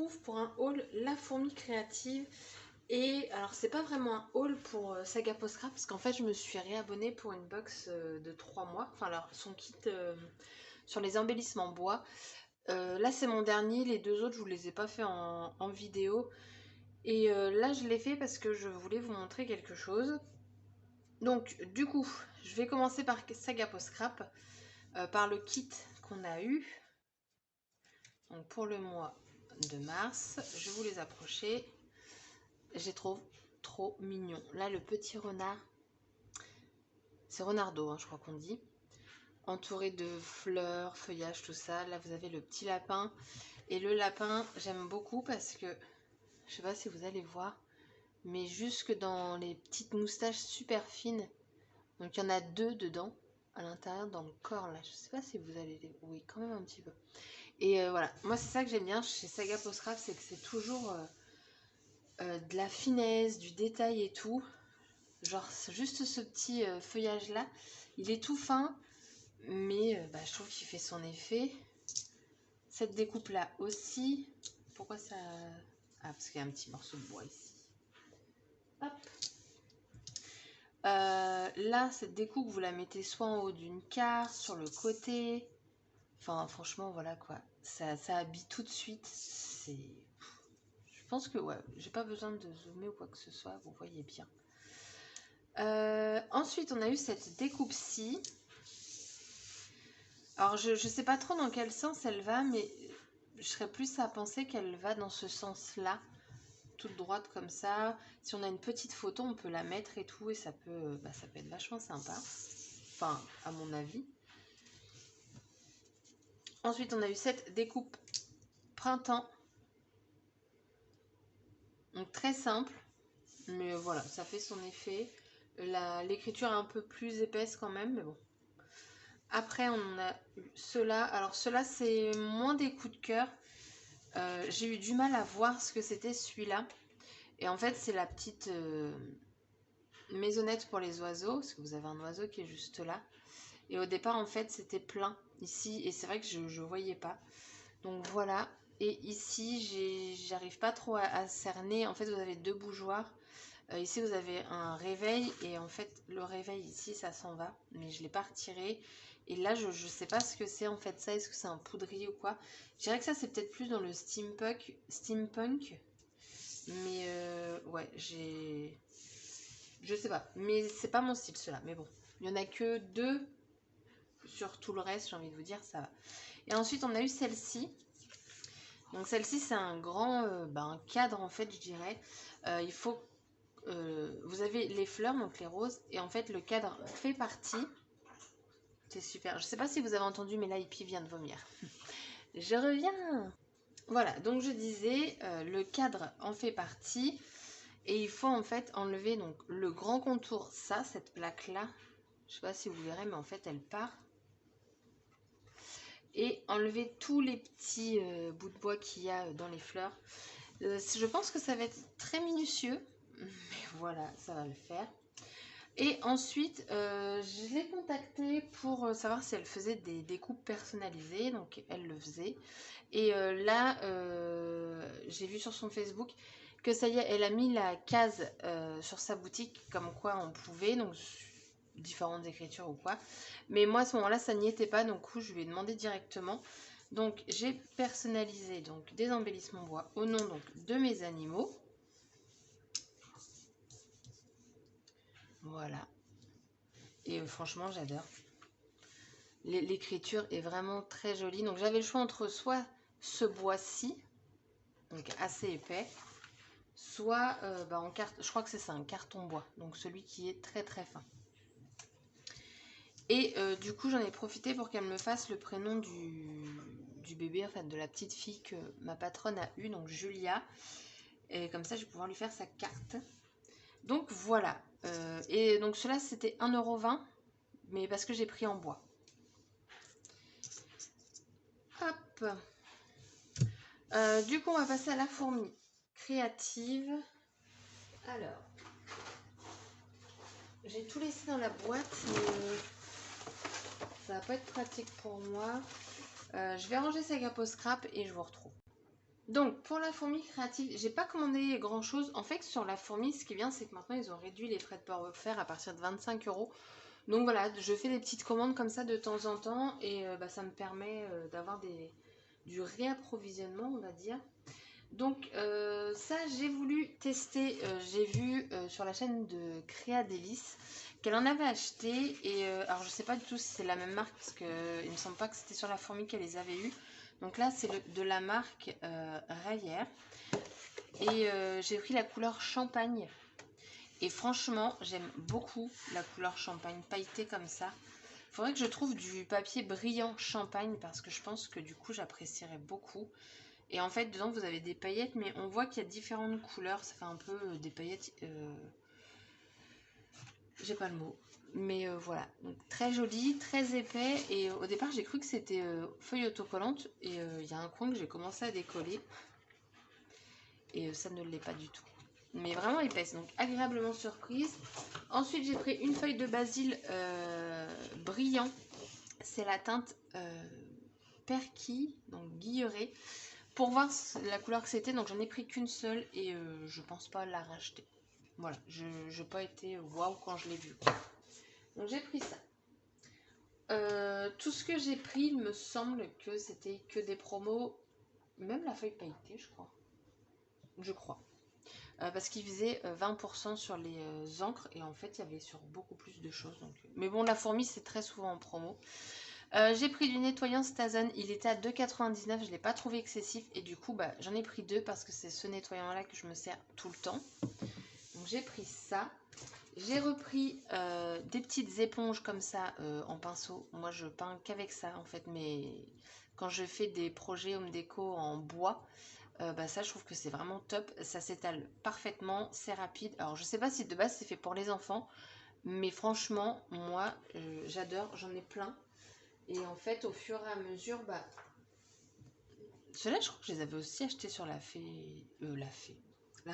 retrouve pour un haul La Fourmi Créative. Et alors c'est pas vraiment un haul pour Saga Post Scrap parce qu'en fait je me suis réabonnée pour une box de 3 mois. Enfin alors son kit sur les embellissements bois. Là c'est mon dernier, les deux autres je vous les ai pas fait en vidéo. Et là je l'ai fait parce que je voulais vous montrer quelque chose. Donc du coup je vais commencer par Saga Post Scrap, par le kit qu'on a eu. Donc pour le mois de mars, je vais vous les approcher. J'ai trouvé trop mignon. Là, le petit renard, c'est renardeau, hein, je crois qu'on dit. Entouré de fleurs, feuillages, tout ça. Là, vous avez le petit lapin. Et le lapin, j'aime beaucoup parce que, je sais pas si vous allez voir, mais jusque dans les petites moustaches super fines. Donc, il y en a deux dedans, à l'intérieur, dans le corps, là. Je sais pas si vous allez les... Oui, quand même un petit peu. Et voilà, moi, c'est ça que j'aime bien chez Saga Post Scrap, c'est que c'est toujours... de la finesse, du détail et tout. Genre juste ce petit feuillage là, il est tout fin, mais je trouve qu'il fait son effet. Cette découpe là aussi. Pourquoi ça... Ah, parce qu'il y a un petit morceau de bois ici. Hop. Là, cette découpe, vous la mettez soit en haut d'une carte, sur le côté. Enfin, franchement, voilà quoi. Ça habille tout de suite. C'est... Je pense que, ouais, j'ai pas besoin de zoomer ou quoi que ce soit, vous voyez bien. Ensuite, on a eu cette découpe-ci. Alors, je sais pas trop dans quel sens elle va, mais je serais plus à penser qu'elle va dans ce sens-là, toute droite comme ça. Si on a une petite photo, on peut la mettre et tout, et ça peut être vachement sympa. Enfin, à mon avis. Ensuite, on a eu cette découpe printemps. Donc, très simple, mais voilà, ça fait son effet. L'écriture est un peu plus épaisse quand même, mais bon. Après, on a eu ceux-là. Alors, ceux-là, c'est moins des coups de cœur. J'ai eu du mal à voir ce que c'était celui-là. Et en fait, c'est la petite maisonnette pour les oiseaux. Parce que vous avez un oiseau qui est juste là. Et au départ, en fait, c'était plein ici. Et c'est vrai que je ne voyais pas. Donc, voilà. Et ici, j'arrive pas trop à cerner. En fait, vous avez deux bougeoirs. Ici, vous avez un réveil. Et en fait, le réveil ici, ça s'en va. Mais je ne l'ai pas retiré. Et là, je ne sais pas ce que c'est en fait ça. Est-ce que c'est un poudrier ou quoi? Je dirais que ça, c'est peut-être plus dans le steampunk. Mais ouais, je sais pas. Mais c'est pas mon style, ceux-là. Mais bon, il y en a que deux. Sur tout le reste, j'ai envie de vous dire, ça va. Et ensuite, on a eu celle-ci. Donc celle-ci, c'est un grand un cadre, en fait, je dirais. Il faut... vous avez les fleurs, donc les roses. Et en fait, le cadre fait partie... C'est super. Je sais pas si vous avez entendu, mais là, Hippie vient de vomir. Je reviens. Voilà, donc je disais, le cadre en fait partie. Et il faut en fait enlever donc le grand contour, ça, cette plaque-là. Je sais pas si vous verrez, mais en fait, elle part. Et enlever tous les petits bouts de bois qu'il y a dans les fleurs. Je pense que ça va être très minutieux. Mais voilà, ça va le faire. Et ensuite, je l'ai contactée pour savoir si elle faisait des découpes personnalisées. Donc, elle le faisait. Et là, j'ai vu sur son Facebook que ça y est, elle a mis la case sur sa boutique, comme quoi on pouvait, donc différentes écritures ou quoi. Mais moi, à ce moment-là, ça n'y était pas. Donc, je lui ai demandé directement. Donc, j'ai personnalisé donc, des embellissements bois au nom donc, de mes animaux. Voilà. Et franchement, j'adore. L'écriture est vraiment très jolie. Donc, j'avais le choix entre soit ce bois-ci, donc assez épais, soit en carte, je crois que c'est ça, un carton bois. Donc, celui qui est très très fin. Et du coup, j'en ai profité pour qu'elle me fasse le prénom du bébé, en fait, de la petite fille que ma patronne a eue, donc Julia. Et comme ça, je vais pouvoir lui faire sa carte. Donc voilà. Et donc cela, c'était 1,20 €, mais parce que j'ai pris en bois. Hop. Du coup, on va passer à la fourmi créative. Alors, j'ai tout laissé dans la boîte, mais ça va pas être pratique pour moi. Je vais ranger Saga Post Scrap et je vous retrouve. Donc, pour la fourmi créative, j'ai pas commandé grand chose. En fait, sur la fourmi, ce qui est bien, c'est que maintenant, ils ont réduit les frais de port offert à partir de 25 euros. Donc voilà, je fais des petites commandes comme ça de temps en temps et ça me permet d'avoir du réapprovisionnement, on va dire. Donc ça, j'ai voulu tester. J'ai vu sur la chaîne de Créa Délice qu'elle en avait acheté. Et alors, je sais pas du tout si c'est la même marque parce que il me semble pas que c'était sur la fourmi qu'elle les avait eues. Donc là, c'est de la marque Rayer. Et j'ai pris la couleur champagne. Et franchement, j'aime beaucoup la couleur champagne pailletée comme ça. Il faudrait que je trouve du papier brillant champagne parce que je pense que du coup, j'apprécierais beaucoup. Et en fait, dedans, vous avez des paillettes, mais on voit qu'il y a différentes couleurs. Ça fait un peu des paillettes... j'ai pas le mot. Mais voilà, donc très joli, très épais. Et au départ, j'ai cru que c'était feuille autocollante. Et il y a un coin que j'ai commencé à décoller. Et ça ne l'est pas du tout. Mais vraiment épaisse, donc agréablement surprise. Ensuite, j'ai pris une feuille de basil brillant. C'est la teinte perquis, donc guilleret. Pour voir la couleur que c'était, donc j'en ai pris qu'une seule et je pense pas la racheter. Voilà, je n'ai pas été waouh quand je l'ai vu. Donc j'ai pris ça. Tout ce que j'ai pris, il me semble que c'était que des promos. Même la feuille pailletée, je crois. Je crois. Parce qu'il faisait 20% sur les encres et en fait il y avait sur beaucoup plus de choses. Donc... Mais bon, la fourmi c'est très souvent en promo. J'ai pris du nettoyant Stazen, il était à 2,99 €, je ne l'ai pas trouvé excessif et du coup j'en ai pris deux parce que c'est ce nettoyant là que je me sers tout le temps. Donc j'ai pris ça. J'ai repris des petites éponges comme ça en pinceau. Moi je peins qu'avec ça en fait, mais quand je fais des projets home déco en bois, ça je trouve que c'est vraiment top, ça s'étale parfaitement, c'est rapide. Alors je sais pas si de base c'est fait pour les enfants, mais franchement moi j'adore, j'en ai plein. Et en fait au fur et à mesure, ceux-là je crois que je les avais aussi achetés sur la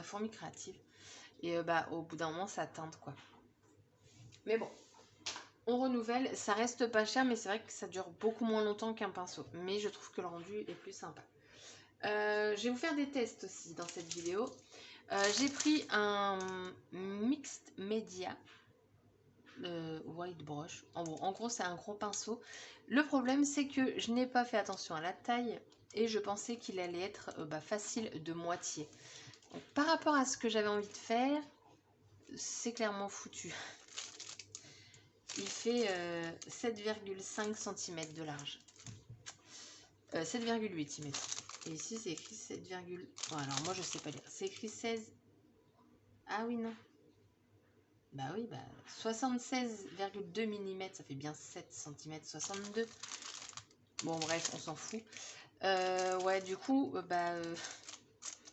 fourmi créative. Et au bout d'un moment ça teinte quoi. Mais bon, on renouvelle, ça reste pas cher, mais c'est vrai que ça dure beaucoup moins longtemps qu'un pinceau. Mais je trouve que le rendu est plus sympa. Je vais vous faire des tests aussi dans cette vidéo. J'ai pris un Mixed Media White Brush. En gros, c'est un gros pinceau. Le problème, c'est que je n'ai pas fait attention à la taille et je pensais qu'il allait être facile de moitié. Donc, par rapport à ce que j'avais envie de faire, c'est clairement foutu. Il fait 7,5 cm de large. 7,8 il met. Et ici c'est écrit 7, bon, alors moi je sais pas lire. C'est écrit 16. Ah oui non. Bah oui, 76,2 mm, ça fait bien 7 cm 62. Bon bref, on s'en fout. Ouais, du coup,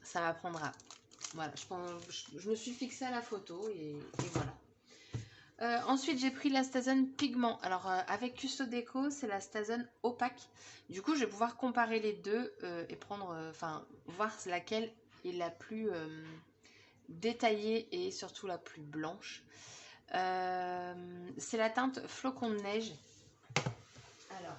ça m'apprendra. Voilà, je me suis fixée à la photo et voilà. Ensuite, j'ai pris la Stazen Pigment. Alors, avec Custo Déco, c'est la Stazen opaque. Du coup, je vais pouvoir comparer les deux et prendre, voir laquelle est la plus détaillée et surtout la plus blanche. C'est la teinte Flocon de neige. Alors,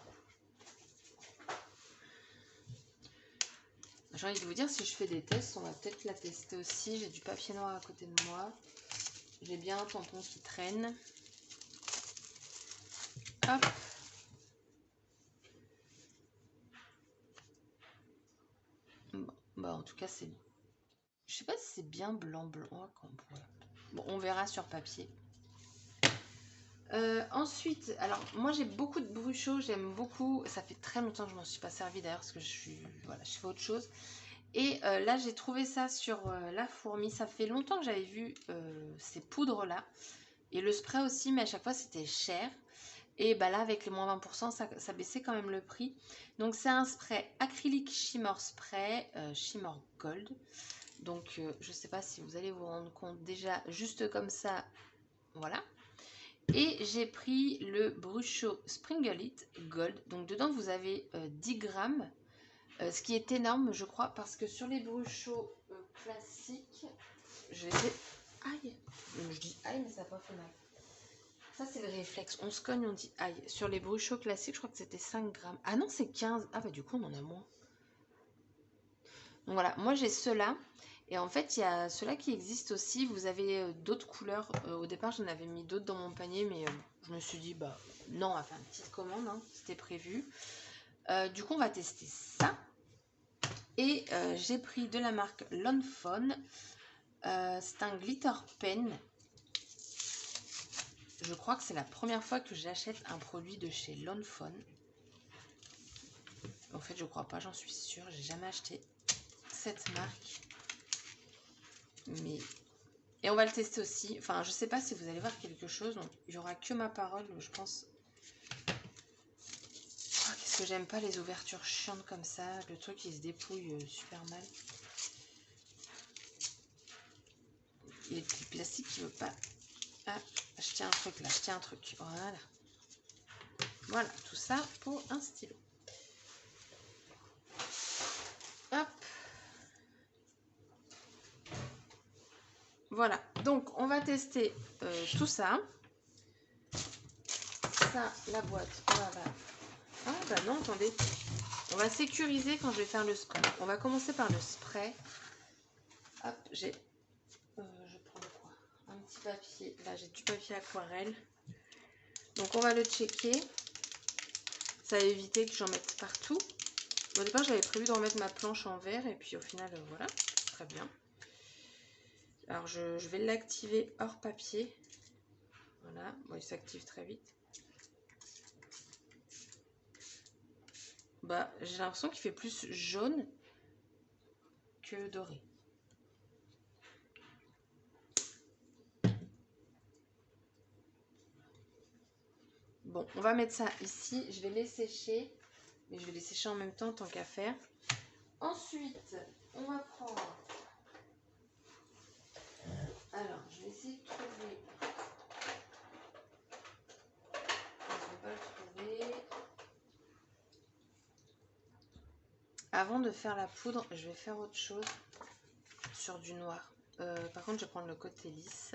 j'ai envie de vous dire, si je fais des tests, on va peut-être la tester aussi. J'ai du papier noir à côté de moi. J'ai bien un tampon qui traîne. Hop. Bon, en tout cas, c'est... Je sais pas si c'est bien blanc. Bon, on verra sur papier. Ensuite, alors moi j'ai beaucoup de bruchot, j'aime beaucoup. Ça fait très longtemps que je m'en suis pas servi d'ailleurs parce que je fais autre chose. Et là j'ai trouvé ça sur la fourmi. Ça fait longtemps que j'avais vu ces poudres là. Et le spray aussi, mais à chaque fois c'était cher. Et là avec les moins 20%, ça baissait quand même le prix. Donc c'est un spray acrylique shimmer spray, shimmer gold. Donc je sais pas si vous allez vous rendre compte déjà juste comme ça, voilà. Et j'ai pris le Bruchot Springlite Gold. Donc dedans vous avez 10 grammes, ce qui est énorme je crois, parce que sur les Bruchot classiques, je les ai... Aïe, je dis aïe mais ça n'a pas fait mal. Ça c'est le réflexe, on se cogne, on dit aïe. Sur les Bruchot classiques, je crois que c'était 5 grammes. Ah non, c'est 15. Ah du coup on en a moins. Donc voilà, moi j'ai ceux-là. Et en fait, il y a ceux-là qui existent aussi. Vous avez d'autres couleurs. Au départ, j'en avais mis d'autres dans mon panier, mais je me suis dit, bah non, on va faire une petite commande, hein, c'était prévu. Du coup, on va tester ça. Et j'ai pris de la marque Lawnfawn. C'est un glitter pen. Je crois que c'est la première fois que j'achète un produit de chez Lawnfawn. En fait, je crois pas, j'en suis sûre. J'ai jamais acheté cette marque. Mais... Et on va le tester aussi. Enfin, je sais pas si vous allez voir quelque chose. Donc, il y aura que ma parole, je pense. Oh, qu'est-ce que j'aime pas les ouvertures chiantes comme ça. Le truc, il se dépouille super mal. Et le plastique qui veut pas... Ah, je tiens un truc là, je tiens un truc. Voilà. Voilà, tout ça pour un stylo. Hop. Voilà, donc on va tester tout ça. Ça, la boîte, on va... Ah bah non, attendez. On va sécuriser quand je vais faire le spray. On va commencer par le spray. Hop, j'ai... je prends quoi? Un petit papier. Là, j'ai du papier aquarelle. Donc on va le checker. Ça va éviter que j'en mette partout. Au départ, j'avais prévu de remettre ma planche en verre. Et puis au final, voilà, très bien. Alors je vais l'activer hors papier. Voilà, bon, il s'active très vite. Bah, j'ai l'impression qu'il fait plus jaune que doré. Bon, on va mettre ça ici. Je vais les sécher. Mais je vais les sécher en même temps, tant qu'à faire. Ensuite, on va prendre... Alors, je vais essayer de trouver... Je ne vais pas le trouver. Avant de faire la poudre, je vais faire autre chose sur du noir. Par contre, je vais prendre le côté lisse.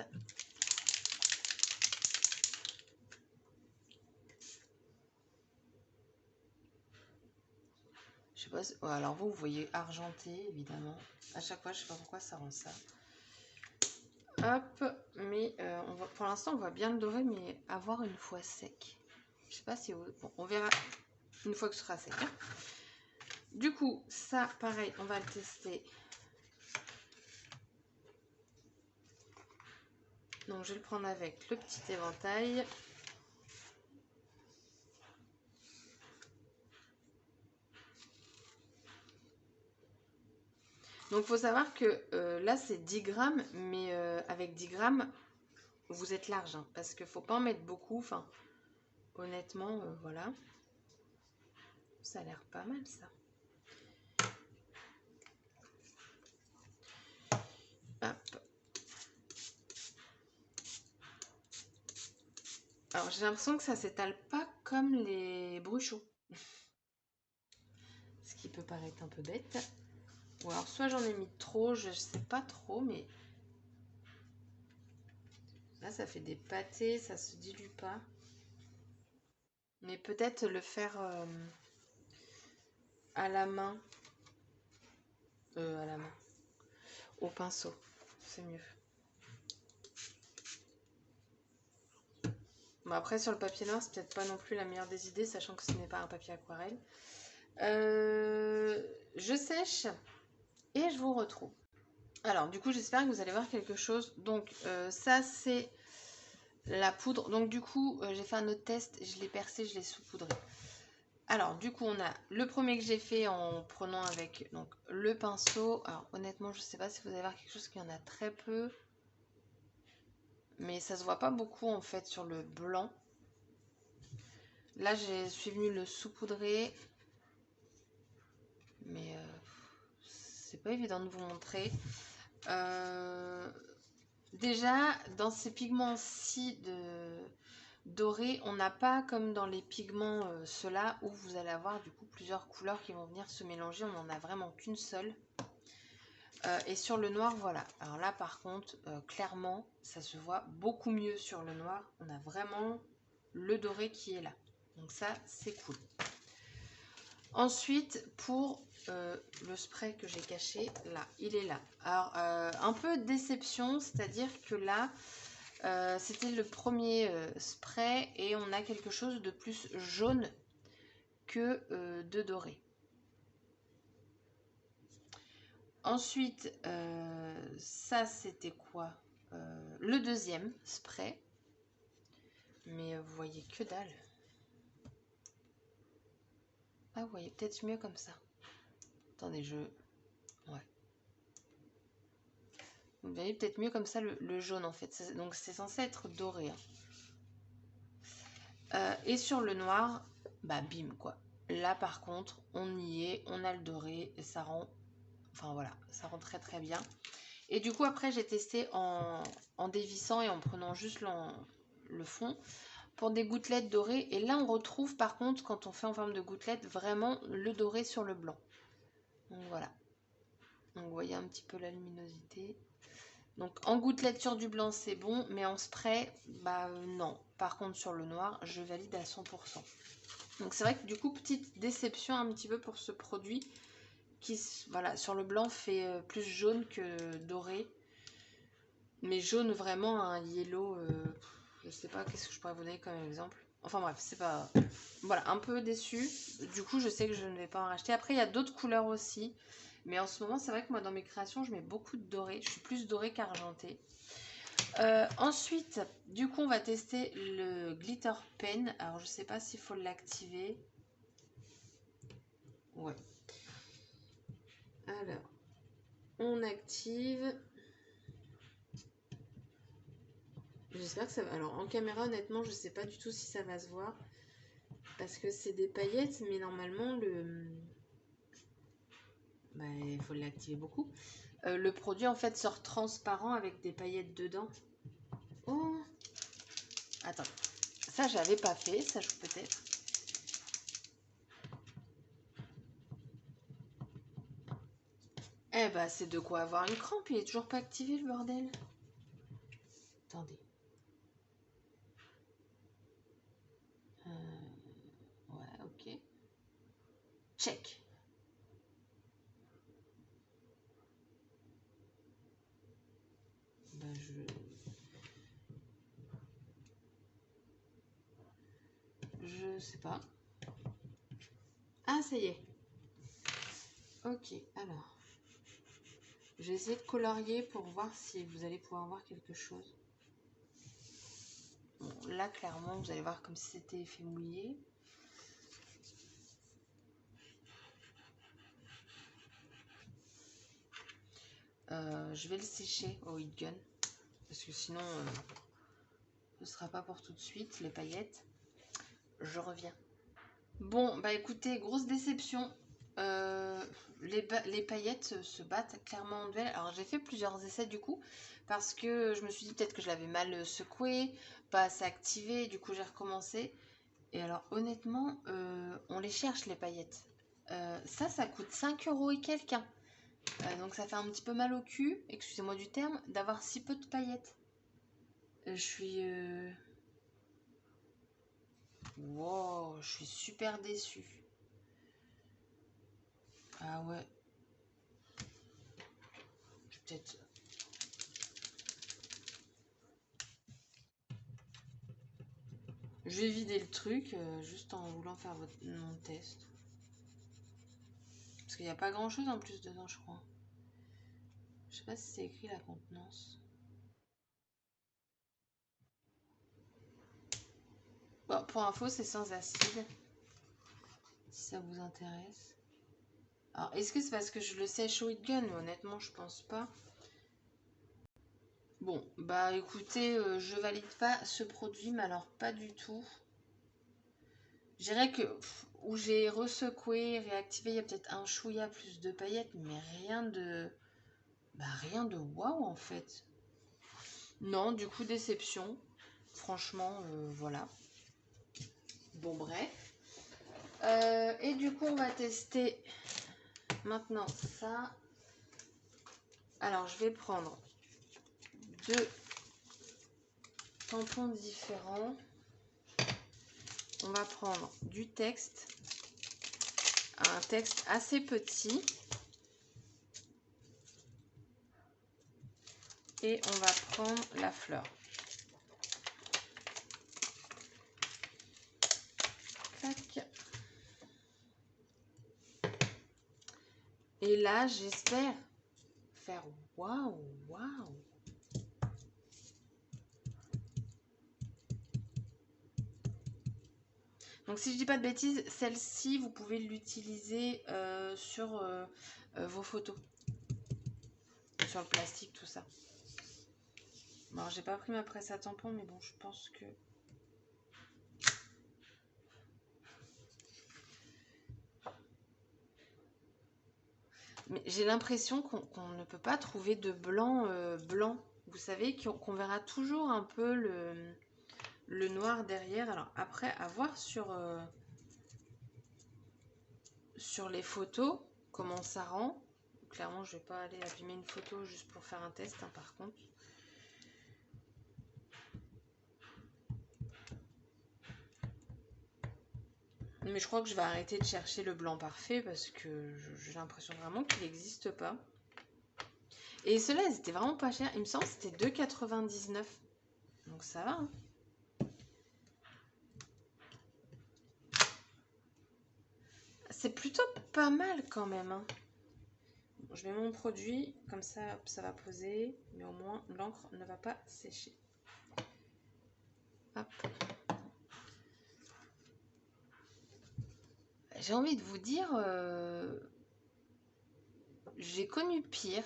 Je sais pas si... ouais, alors vous voyez argenté, évidemment. À chaque fois, je sais pas pourquoi ça rend ça. Hop, mais on va... pour l'instant, on voit bien le doré, mais avoir une fois sec. Je sais pas si... Bon, on verra une fois que ce sera sec. Hein. Du coup, ça, pareil, on va le tester. Donc, je vais le prendre avec le petit éventail. Donc, il faut savoir que là, c'est 10 grammes, mais avec 10 grammes, vous êtes large. Hein, parce qu'il ne faut pas en mettre beaucoup. Enfin, honnêtement, voilà. Ça a l'air pas mal, ça. Hop. Alors, j'ai l'impression que ça s'étale pas comme les bruchons. Ce qui peut paraître un peu bête. Ou alors, soit j'en ai mis trop, je sais pas trop, mais... Là, ça fait des pâtés, ça se dilue pas. Mais peut-être le faire à la main. À la main. Au pinceau. C'est mieux. Bon, après, sur le papier noir, c'est peut-être pas non plus la meilleure des idées, sachant que ce n'est pas un papier aquarelle. Je sèche et je vous retrouve. Alors, du coup, j'espère que vous allez voir quelque chose. Donc, ça, c'est la poudre. Donc, du coup, j'ai fait un autre test. Je l'ai percé, je l'ai saupoudré. Alors, du coup, on a le premier que j'ai fait en prenant avec donc, le pinceau. Alors, honnêtement, je ne sais pas si vous allez voir quelque chose, qu'il y en a très peu. Mais ça se voit pas beaucoup, en fait, sur le blanc. Là, je suis venue le saupoudrer. Mais c'est pas évident de vous montrer. Déjà, dans ces pigments-ci dorés, on n'a pas comme dans les pigments ceux-là où vous allez avoir du coup plusieurs couleurs qui vont venir se mélanger. On n'en a vraiment qu'une seule. Et sur le noir, voilà. Alors là, par contre, clairement, ça se voit beaucoup mieux sur le noir. On a vraiment le doré qui est là. Donc ça, c'est cool. Ensuite, pour le spray que j'ai caché, là, il est là. Alors, un peu de déception, c'est-à-dire que là, c'était le premier spray et on a quelque chose de plus jaune que de doré. Ensuite, ça c'était quoi? Le deuxième spray. Mais vous voyez que dalle. Ah, vous voyez peut-être mieux comme ça. Attendez, ouais. Vous voyez peut-être mieux comme ça le jaune en fait. Donc c'est censé être doré. Hein. Et sur le noir, bah bim quoi. Là par contre, on y est, on a le doré et ça rend... Enfin voilà, ça rend très très bien. Et du coup après j'ai testé en dévissant et en prenant juste le fond pour des gouttelettes dorées. Et là on retrouve par contre quand on fait en forme de gouttelette vraiment le doré sur le blanc. Donc voilà. Donc vous voyez un petit peu la luminosité. Donc en gouttelette sur du blanc c'est bon, mais en spray, bah non. Par contre sur le noir, je valide à 100%. Donc c'est vrai que du coup, petite déception un petit peu pour ce produit qui, voilà, sur le blanc fait plus jaune que doré. Mais jaune vraiment un yellow, je sais pas, qu'est-ce que je pourrais vous donner comme exemple. Enfin bref, c'est pas... Voilà, un peu déçu. Du coup, je sais que je ne vais pas en racheter. Après, il y a d'autres couleurs aussi. Mais en ce moment, c'est vrai que moi, dans mes créations, je mets beaucoup de doré. Je suis plus doré qu'argenté. Ensuite, du coup, on va tester le glitter pen. Alors, je sais pas s'il faut l'activer. Ouais. Alors, on active. J'espère que ça va. Alors, en caméra, honnêtement, je sais pas du tout si ça va se voir. Parce que c'est des paillettes, mais normalement, bah, il faut l'activer beaucoup. Le produit, en fait, sort transparent avec des paillettes dedans. Oh! Attends. Ça, j'avais pas fait. Ça, je peut-être. Eh bah, c'est de quoi avoir une crampe. Il est toujours pas activé, le bordel. Attendez. Ouais, ok. Check. Ben, je sais pas. Ah, ça y est. Ok, alors. Je vais essayer de colorier pour voir si vous allez pouvoir voir quelque chose. Bon, là, clairement, vous allez voir comme si c'était effet mouillé. Je vais le sécher au heat gun. Parce que sinon, ce sera pas pour tout de suite, les paillettes. Je reviens. Bon, bah écoutez, grosse déception. Les paillettes se battent clairement en duel. Alors j'ai fait plusieurs essais du coup, parce que je me suis dit peut-être que je l'avais mal secoué, pas assez activé, du coup j'ai recommencé. Et alors honnêtement, on les cherche les paillettes. Ça coûte 5 € et quelques. Hein. Donc ça fait un petit peu mal au cul, excusez-moi du terme, d'avoir si peu de paillettes. Je suis... Wow, je suis super déçue. Ah ouais. Peut-être... Je vais vider le truc juste en voulant faire mon test. Parce qu'il n'y a pas grand chose en plus dedans, je crois. Je sais pas si c'est écrit la contenance. Bon, pour info, c'est sans acide. Si ça vous intéresse. Alors, est-ce que c'est parce que je le sèche au heat gun? Honnêtement, je pense pas. Bon, bah écoutez, je valide pas ce produit, mais alors pas du tout. Je dirais que où j'ai resecoué, réactivé, il y a peut-être un chouïa plus de paillettes, mais rien de... Bah rien de waouh en fait. Non, du coup, déception. Franchement, voilà. Bon, bref. Et du coup, on va tester maintenant ça. Alors, je vais prendre deux tampons différents. On va prendre du texte. un texte assez petit. Et on va prendre la fleur. Tac. Et là, j'espère faire waouh, waouh. Donc si je dis pas de bêtises, celle-ci, vous pouvez l'utiliser sur vos photos. Sur le plastique, tout ça. Bon, alors j'ai pas pris ma presse à tampon, mais bon, je pense que... Mais j'ai l'impression qu'on ne peut pas trouver de blanc blanc. Vous savez, qu'on verra toujours un peu le noir derrière. Alors après, à voir sur les photos, comment ça rend. Clairement, je vais pas aller abîmer une photo juste pour faire un test, hein, par contre. Mais je crois que je vais arrêter de chercher le blanc parfait parce que j'ai l'impression vraiment qu'il n'existe pas. Et ceux-là, ils étaient vraiment pas chers. Il me semble que c'était 2,99 €. Donc ça va, hein. C'est plutôt pas mal quand même, hein. Bon, je mets mon produit, comme ça, ça va poser. Mais au moins, l'encre ne va pas sécher. Hop. J'ai envie de vous dire... j'ai connu pire.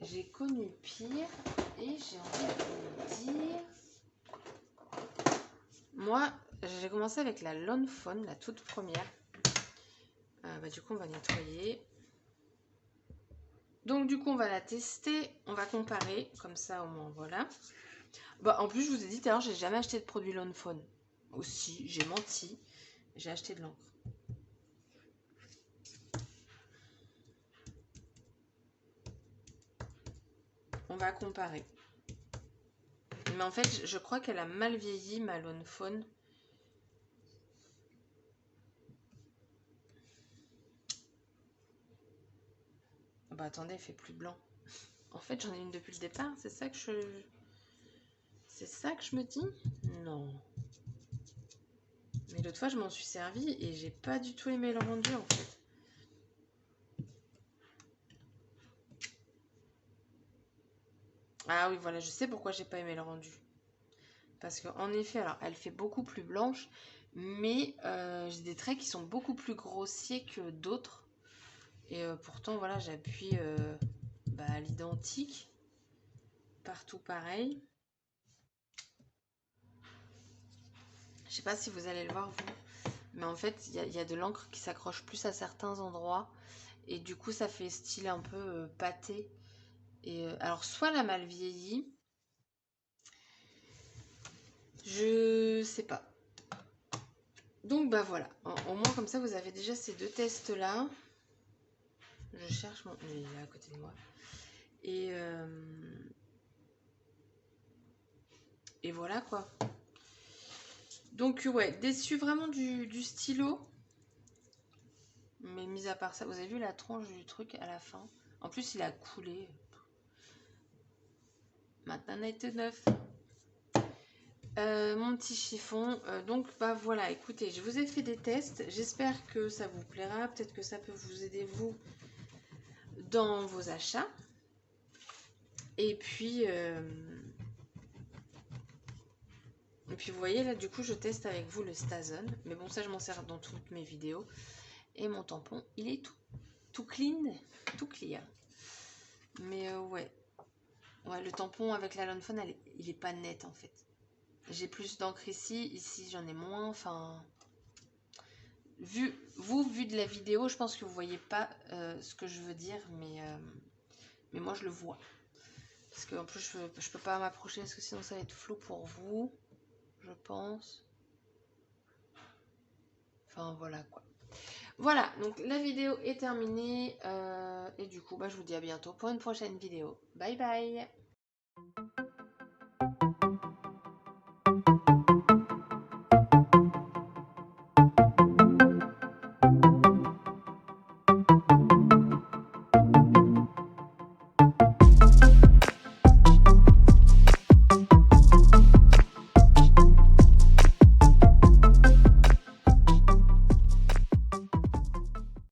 J'ai connu pire. Et j'ai envie de vous dire... Moi, j'ai commencé avec la Lawn Fawn, la toute première. Du coup, on va nettoyer. Donc, du coup, on va la tester. On va comparer. Comme ça, au moins, voilà. En plus, je vous ai dit tout à l'heure, j'ai jamais acheté de produit Lawn Fawn. Aussi, j'ai menti. J'ai acheté de l'encre. On va comparer. Mais en fait, je crois qu'elle a mal vieilli, ma Lawn Fawn. Attendez, elle fait plus blanc. En fait, j'en ai une depuis le départ. C'est ça que je me dis. Non. Mais l'autre fois, je m'en suis servi et j'ai pas du tout aimé le rendu, en fait. Ah oui, voilà, je sais pourquoi j'ai pas aimé le rendu. Parce qu'en effet, alors, elle fait beaucoup plus blanche, mais j'ai des traits qui sont beaucoup plus grossiers que d'autres. Et pourtant, voilà, j'appuie à l'identique. Partout pareil. Je sais pas si vous allez le voir, vous. Mais en fait, il y a de l'encre qui s'accroche plus à certains endroits. Et du coup, ça fait style un peu pâté. Et alors, soit elle a mal vieilli. Je sais pas. Donc, voilà. Au moins, comme ça, vous avez déjà ces deux tests-là. Je cherche mon... Il est là à côté de moi. Et voilà, quoi. Donc, ouais, déçu vraiment du stylo. Mais mis à part ça, vous avez vu la tronche du truc à la fin? En plus, il a coulé. Maintenant, on est neuf. Mon petit chiffon. Donc, voilà, écoutez, je vous ai fait des tests. J'espère que ça vous plaira. Peut-être que ça peut vous aider, vous, dans vos achats. Et puis, vous voyez, là, du coup, je teste avec vous le Stazen. Mais bon, ça, je m'en sers dans toutes mes vidéos. Et mon tampon, il est tout clean, tout clear. Mais ouais, le tampon avec la Lawn Fawn, il est pas net, en fait. J'ai plus d'encre ici, j'en ai moins, enfin... Vu de la vidéo, je pense que vous voyez pas ce que je veux dire, mais moi je le vois. Parce qu'en plus, je peux pas m'approcher, parce que sinon ça va être flou pour vous, je pense. Enfin, voilà, quoi. Voilà, donc la vidéo est terminée, et du coup, je vous dis à bientôt pour une prochaine vidéo. Bye bye!